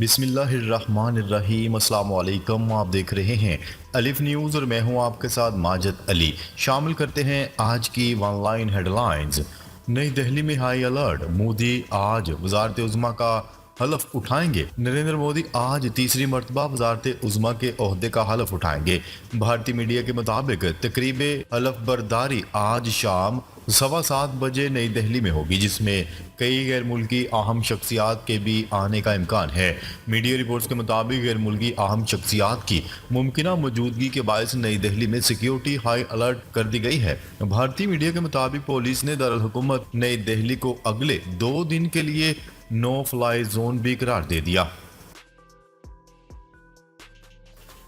بسم اللہ الرحمن الرحیم۔ السلام علیکم، آپ دیکھ رہے ہیں الف نیوز اور میں ہوں آپ کے ساتھ ماجد علی۔ شامل کرتے ہیں آج کی ون لائن ہیڈ لائنز۔ نئی دہلی میں ہائی الرٹ، مودی آج وزارت عظمیٰ کا حلف اٹھائیں گے۔ نریندر مودی آج تیسری مرتبہ وزارت عظمیٰ کے عہدے کا حلف اٹھائیں گے۔ بھارتی میڈیا کے مطابق تقریب حلف برداری آج شام 7:15 بجے نئی دہلی میں ہوگی، جس میں کئی غیر ملکی اہم شخصیات کے بھی آنے کا امکان ہے۔ میڈیا رپورٹس کے مطابق غیر ملکی اہم شخصیات کی ممکنہ موجودگی کے باعث نئی دہلی میں سیکیورٹی ہائی الرٹ کر دی گئی ہے۔ بھارتی میڈیا کے مطابق پولیس نے دارالحکومت نئی دہلی کو اگلے 2 دن کے لیے نو فلائی زون بھی قرار دے دیا۔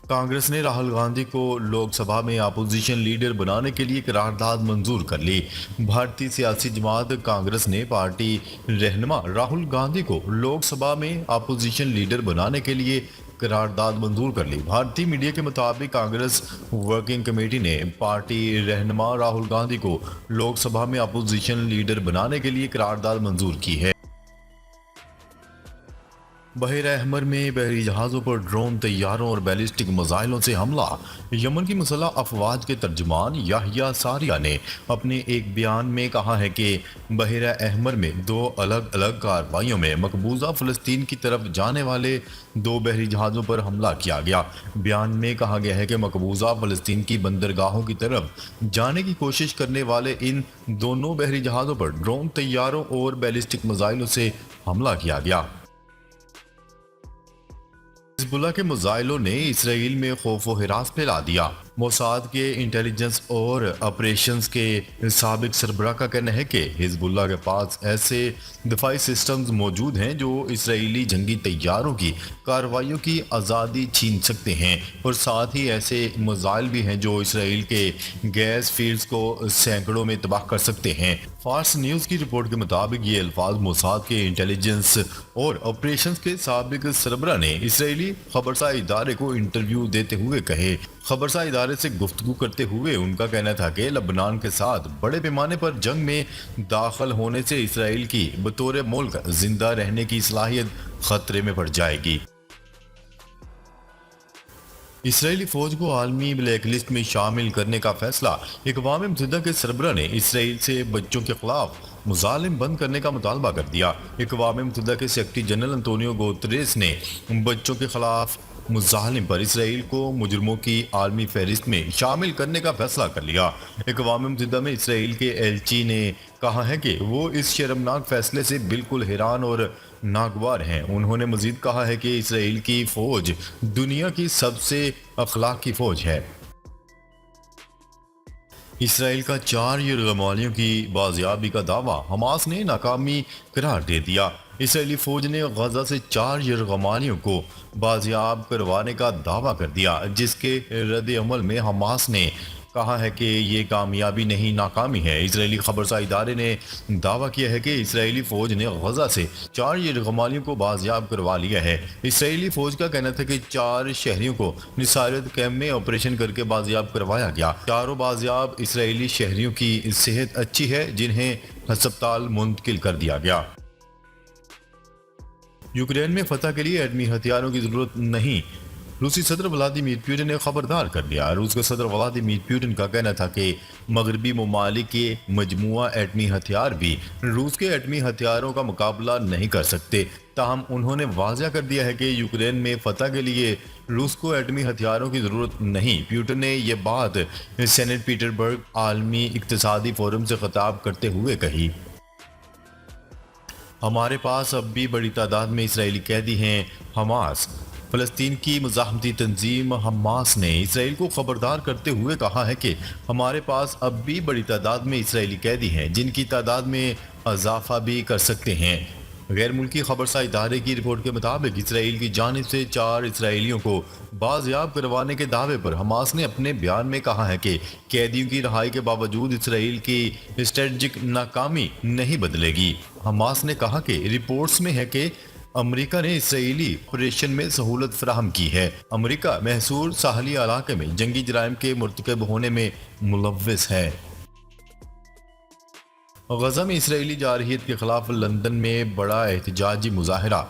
کانگریس نے راہل گاندھی کو لوک سبھا میں اپوزیشن لیڈر بنانے کے لیے قرارداد منظور کر لی۔ بھارتی سیاسی جماعت کانگریس نے پارٹی رہنما راہل گاندھی کو لوک سبھا میں اپوزیشن لیڈر بنانے کے لیے قرارداد منظور کر لی۔ بھارتی میڈیا کے مطابق کانگریس ورکنگ کمیٹی نے پارٹی رہنما راہل گاندھی کو لوک سبھا میں اپوزیشن لیڈر بنانے کے لیے قرارداد منظور کی ہے۔ بحیرہ احمر میں بحری جہازوں پر ڈرون، طیاروں اور بیلسٹک میزائلوں سے حملہ۔ یمن کی مسلح افواج کے ترجمان یحییٰ ساریہ نے اپنے ایک بیان میں کہا ہے کہ بحیرہ احمر میں 2 الگ الگ کارروائیوں میں مقبوضہ فلسطین کی طرف جانے والے 2 بحری جہازوں پر حملہ کیا گیا۔ بیان میں کہا گیا ہے کہ مقبوضہ فلسطین کی بندرگاہوں کی طرف جانے کی کوشش کرنے والے ان دونوں بحری جہازوں پر ڈرون، طیاروں اور بیلسٹک میزائلوں سے حملہ کیا گیا۔ حزب اللہ کے میزائلوں نے اسرائیل میں خوف و ہراس پھیلا دیا۔ موساد کے انٹیلیجنس اور آپریشنز کے سابق سربراہ کا کہنا ہے کہ حزب اللہ کے پاس ایسے دفاعی سسٹمز موجود ہیں جو اسرائیلی جنگی طیاروں کی کارروائیوں کی آزادی چھین سکتے ہیں، اور ساتھ ہی ایسے میزائل بھی ہیں جو اسرائیل کے گیس فیلڈز کو سینکڑوں میں تباہ کر سکتے ہیں۔ فارس نیوز کی رپورٹ کے مطابق یہ الفاظ موساد کے انٹیلیجنس اور آپریشنز کے سابق سربراہ نے اسرائیلی خبرساں ادارے کو انٹرویو دیتے ہوئے کہے۔ خبرساں ادارے سے گفتگو کرتے ہوئے ان کا کہنا تھا کہ لبنان کے ساتھ بڑے پیمانے پر جنگ میں داخل ہونے سے اسرائیل کی بطور ملک زندہ رہنے کی صلاحیت خطرے میں پڑ جائے گی۔ اسرائیلی فوج کو عالمی بلیک لسٹ میں شامل کرنے کا فیصلہ۔ اقوام متحدہ کے سربراہ نے اسرائیل سے بچوں کے خلاف مظالم بند کرنے کا مطالبہ کر دیا۔ اقوام متحدہ کے سیکرٹری جنرل انطونیو گوتریس نے بچوں کے خلاف مظالم پر اسرائیل کو مجرموں کی عالمی فہرست میں شامل کرنے کا فیصلہ کر لیا۔ اقوام متحدہ میں اسرائیل کے ایلچی نے کہا ہے کہ وہ اس شرمناک فیصلے سے بالکل حیران اور ناگوار ہیں۔ انہوں نے مزید کہا ہے کہ اسرائیل کی فوج دنیا کی سب سے اخلاقی فوج ہے۔ اسرائیل کا 4 یرغمالیوں کی بازیابی کا دعویٰ حماس نے ناکامی قرار دے دیا۔ اسرائیلی فوج نے غزہ سے 4 یرغمالیوں کو بازیاب کروانے کا دعویٰ کر دیا، جس کے رد عمل میں حماس نے کہا ہے کہ یہ کامیابی نہیں، ناکامی ہے۔ اسرائیلی خبرساں ادارے نے دعویٰ کیا ہے کہ اسرائیلی فوج نے غزہ سے 4 یرغمالیوں کو بازیاب کروا لیا ہے۔ اسرائیلی فوج کا کہنا تھا کہ 4 شہریوں کو نصارت کیمپ میں آپریشن کر کے بازیاب کروایا گیا۔ چاروں بازیاب اسرائیلی شہریوں کی صحت اچھی ہے، جنہیں ہسپتال منتقل کر دیا گیا۔ یوکرین میں فتح کے لیے ایٹمی ہتھیاروں کی ضرورت نہیں، روسی صدر ولادیمیر پوٹن نے خبردار کر دیا۔ روس کے صدر ولادیمیر پوٹن کا کہنا تھا کہ مغربی ممالک کے مجموعہ ایٹمی ہتھیار بھی روس کے ایٹمی ہتھیاروں کا مقابلہ نہیں کر سکتے۔ تاہم انہوں نے واضح کر دیا ہے کہ یوکرین میں فتح کے لیے روس کو ایٹمی ہتھیاروں کی ضرورت نہیں۔ پوٹن نے یہ بات سینٹ پیٹر برگ عالمی اقتصادی فورم سے خطاب کرتے ہوئے کہی۔ ہمارے پاس اب بھی بڑی تعداد میں اسرائیلی قیدی ہیں۔ حماس فلسطین کی مزاحمتی تنظیم حماس نے اسرائیل کو خبردار کرتے ہوئے کہا ہے کہ ہمارے پاس اب بھی بڑی تعداد میں اسرائیلی قیدی ہیں، جن کی تعداد میں اضافہ بھی کر سکتے ہیں۔ غیر ملکی خبرساں ادارے کی رپورٹ کے مطابق اسرائیل کی جانب سے 4 اسرائیلیوں کو بازیاب کروانے کے دعوے پر حماس نے اپنے بیان میں کہا ہے کہ قیدیوں کی رہائی کے باوجود اسرائیل کی اسٹریٹجک ناکامی نہیں بدلے گی۔ حماس نے کہا کہ رپورٹس میں ہے کہ امریکہ نے اسرائیلی آپریشن میں سہولت فراہم کی ہے۔ امریکہ محصور ساحلی علاقے میں جنگی جرائم کے مرتکب ہونے میں ملوث ہے۔ غزہ میں اسرائیلی جارحیت کے خلاف لندن میں بڑا احتجاجی مظاہرہ۔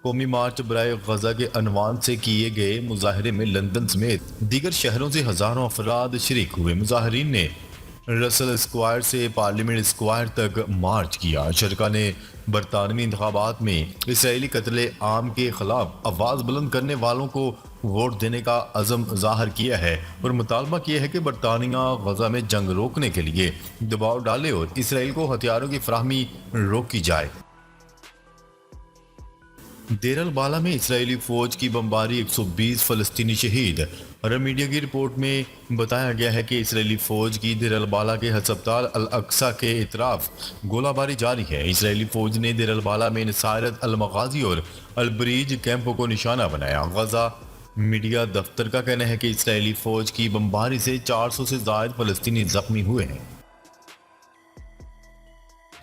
قومی مارچ برائے غزہ کے عنوان سے کیے گئے مظاہرے میں لندن سمیت دیگر شہروں سے ہزاروں افراد شریک ہوئے۔ مظاہرین نے رسل اسکوائر سے پارلیمنٹ اسکوائر تک مارچ کیا۔ شرکا نے برطانوی انتخابات میں اسرائیلی قتل عام کے خلاف آواز بلند کرنے والوں کو ووٹ دینے کا عزم ظاہر کیا ہے اور مطالبہ کیا ہے کہ برطانیہ غزہ میں جنگ روکنے کے لیے دباؤ ڈالے اور اسرائیل کو ہتھیاروں کی فراہمی روکی جائے۔ دیر البالہ میں اسرائیلی فوج کی بمباری 120 فلسطینی شہید۔ عرب میڈیا کی رپورٹ میں بتایا گیا ہے کہ اسرائیلی فوج کی دیر البالہ کے ہسپتال الاقصی کے اطراف گولہ باری جاری ہے۔ اسرائیلی فوج نے دیر البالہ میں نصارت المغازی اور البریج کیمپوں کو نشانہ بنایا۔ غزہ میڈیا دفتر کا کہنا ہے کہ اسرائیلی فوج کی بمباری سے 400 سے زائد فلسطینی زخمی ہوئے ہیں۔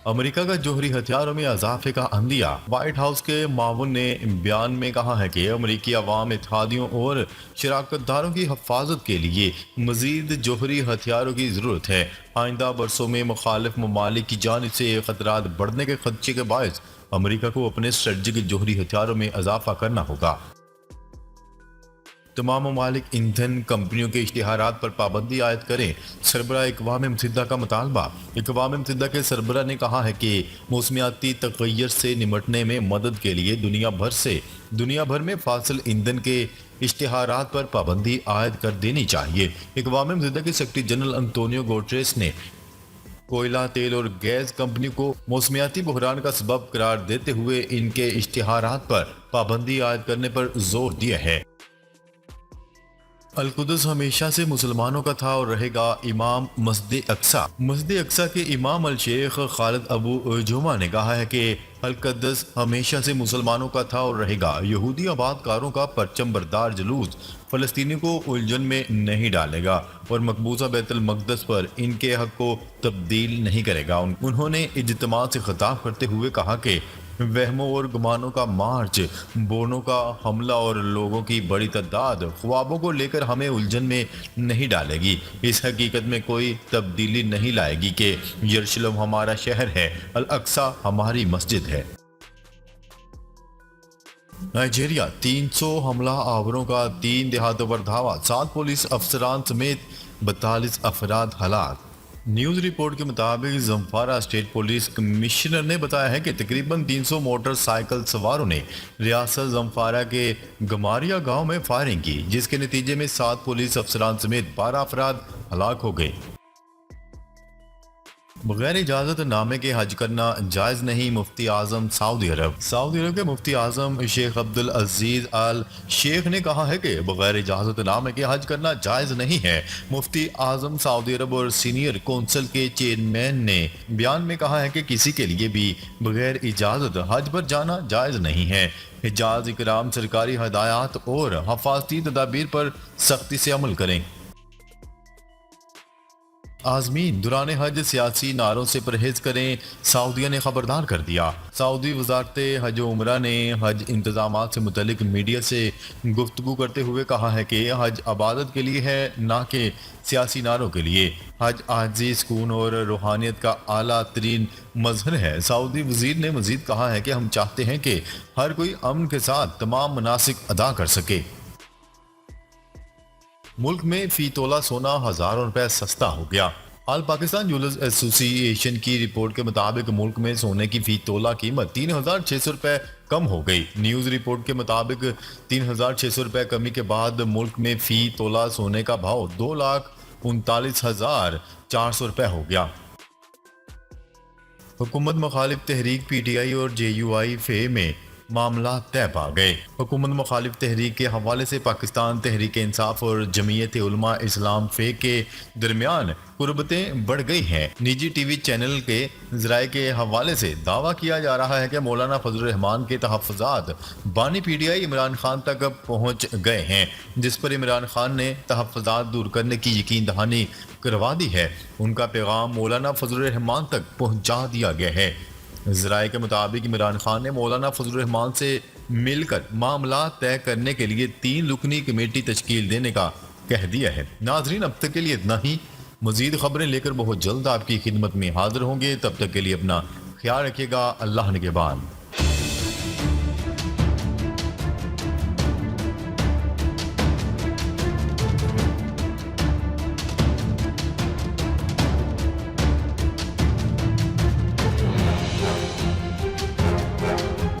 امریکہ کا جوہری ہتھیاروں میں اضافے کا عندیہ۔ وائٹ ہاؤس کے معاون نے بیان میں کہا ہے کہ امریکی عوام اتحادیوں اور شراکت داروں کی حفاظت کے لیے مزید جوہری ہتھیاروں کی ضرورت ہے۔ آئندہ برسوں میں مخالف ممالک کی جانب سے خطرات بڑھنے کے خدشے کے باعث امریکہ کو اپنے اسٹریٹجک جوہری ہتھیاروں میں اضافہ کرنا ہوگا۔ تمام ممالک ایندھن کمپنیوں کے اشتہارات پر پابندی عائد کریں، سربراہ اقوام متحدہ کا مطالبہ۔ اقوام متحدہ کے سربراہ نے کہا ہے کہ موسمیاتی تغیر سے نمٹنے میں مدد کے لیے دنیا بھر میں فاصل ایندھن کے اشتہارات پر پابندی عائد کر دینی چاہیے۔ اقوام متحدہ کے سیکرٹری جنرل انطونیو گوٹریس نے کوئلہ، تیل اور گیس کمپنیوں کو موسمیاتی بحران کا سبب قرار دیتے ہوئے ان کے اشتہارات پر پابندی عائد کرنے پر زور دیا ہے۔ القدس ہمیشہ سے مسلمانوں کا تھا اور رہے گا۔ امام مسجد اقصی کے امام الشیخ خالد ابو جمعہ نے کہا ہے کہ القدس ہمیشہ سے مسلمانوں کا تھا اور رہے گا۔ یہودی آباد کاروں کا پرچم بردار جلوس فلسطینیوں کو الجھن میں نہیں ڈالے گا اور مقبوضہ بیت المقدس پر ان کے حق کو تبدیل نہیں کرے گا۔ انہوں نے اجتماع سے خطاب کرتے ہوئے کہا کہ وہموں اور گمانوں کا مارچ، بورڈوں کا حملہ اور لوگوں کی بڑی تعداد خوابوں کو لے کر ہمیں الجھن میں نہیں ڈالے گی۔ اس حقیقت میں کوئی تبدیلی نہیں لائے گی کہ یروشلم ہمارا شہر ہے، الاقصی ہماری مسجد ہے۔ نائجیریا 300 حملہ آوروں کا 3 دیہاتوں پر دھاوا، 7 پولیس افسران سمیت 42 افراد ہلاک۔ نیوز رپورٹ کے مطابق زمفارا اسٹیٹ پولیس کمشنر نے بتایا ہے کہ تقریباً 300 موٹر سائیکل سواروں نے ریاست زمفارا کے گماریا گاؤں میں فائرنگ کی، جس کے نتیجے میں 7 پولیس افسران سمیت 12 افراد ہلاک ہو گئے۔ بغیر اجازت نامے کے حج کرنا جائز نہیں، مفتی اعظم سعودی عرب کے مفتی اعظم شیخ عبدالعزیز آل شیخ نے کہا ہے کہ بغیر اجازت نامے کے حج کرنا جائز نہیں ہے۔ مفتی اعظم سعودی عرب اور سینئر کونسل کے چیئرمین نے بیان میں کہا ہے کہ کسی کے لیے بھی بغیر اجازت حج پر جانا جائز نہیں ہے۔ حجاج اکرام سرکاری ہدایات اور حفاظتی تدابیر پر سختی سے عمل کریں۔ عازمین دوران حج سیاسی نعروں سے پرہیز کریں، سعودیہ نے خبردار کر دیا۔ سعودی وزارت حج و عمرہ نے حج انتظامات سے متعلق میڈیا سے گفتگو کرتے ہوئے کہا ہے کہ حج عبادت کے لیے ہے، نہ کہ سیاسی نعروں کے لیے۔ حج عاجزی، سکون اور روحانیت کا اعلیٰ ترین مظہر ہے۔ سعودی وزیر نے مزید کہا ہے کہ ہم چاہتے ہیں کہ ہر کوئی امن کے ساتھ تمام مناسک ادا کر سکے۔ ملک میں فی تولہ سونا ہزاروں روپے سستا ہو گیا۔ آل پاکستان جولرز ایسوسی ایشن کی رپورٹ کے مطابق ملک میں سونے کی فی تولہ قیمت 3600 روپے کم ہو گئی۔ نیوز رپورٹ کے مطابق 3600 روپے کمی کے بعد ملک میں فی تولہ سونے کا بھاؤ 2,39,400 روپے ہو گیا۔ حکومت مخالف تحریک پی ٹی آئی اور جے یو آئی فے میں معاملات طے پا گئے۔ حکومت مخالف تحریک کے حوالے سے پاکستان تحریک انصاف اور جمعیت علماء اسلام فے کے درمیان قربتیں بڑھ گئی ہیں۔ نجی ٹی وی چینل کے ذرائع کے حوالے سے دعویٰ کیا جا رہا ہے کہ مولانا فضل الرحمان کے تحفظات بانی P T I Imran Khan تک پہنچ گئے ہیں، جس پر عمران خان نے تحفظات دور کرنے کی یقین دہانی کروا دی ہے۔ ان کا پیغام مولانا فضل الرحمان تک پہنچا دیا گیا ہے۔ ذرائع کے مطابق عمران خان نے مولانا فضل الرحمان سے مل کر معاملات طے کرنے کے لیے 3 رکنی کمیٹی تشکیل دینے کا کہہ دیا ہے۔ ناظرین، اب تک کے لیے اتنا ہی۔ مزید خبریں لے کر بہت جلد آپ کی خدمت میں حاضر ہوں گے۔ تب تک کے لیے اپنا خیال رکھیے گا۔ اللہ نگہبان۔